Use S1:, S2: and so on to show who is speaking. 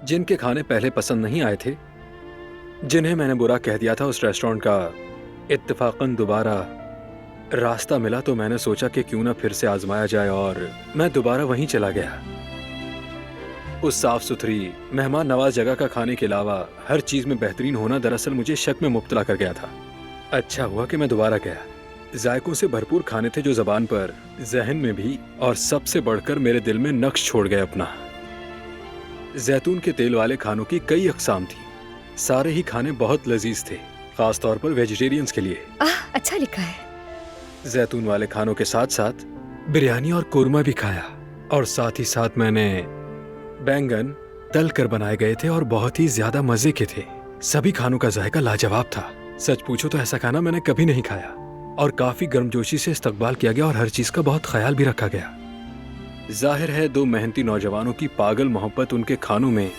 S1: जिनके खाने पहले पसंद नहीं आए थे, जिन्हें मैंने बुरा कह दिया था, उस रेस्टोरेंट का इत्तेफाकन दोबारा रास्ता मिला तो मैंने सोचा कि क्यों ना फिर से आजमाया जाए और मैं दोबारा वहीं चला गया। उस साफ सुथरी मेहमान नवाज जगह का खाने के अलावा हर चीज में बेहतरीन होना दरअसल मुझे शक में मुब्तला कर गया था। अच्छा हुआ कि मैं दोबारा गया। जायकों से भरपूर खाने थे जो जबान पर, जहन में भी और सबसे बढ़कर मेरे दिल में नक्श छोड़ गए अपना। जैतून के तेल वाले खानों की कई अक़साम थी। सारे ही खाने बहुत लजीज थे, खास तौर पर वेजिटेरियंस के लिए।
S2: अच्छा लिखा है।
S1: जैतून वाले खानों के साथ साथ बिरयानी और कोरमा भी खाया, और साथ ही साथ मैंने बैंगन तल कर बनाए गए थे और बहुत ही ज्यादा मजे के थे। सभी खानों का जायका लाजवाब था। सच पूछो तो ऐसा खाना मैंने कभी नहीं खाया, और काफी गर्मजोशी से इस्तकबाल किया गया और हर चीज का बहुत ख्याल भी रखा गया। जाहिर है दो मेहनती नौजवानों की पागल मोहब्बत उनके खानों में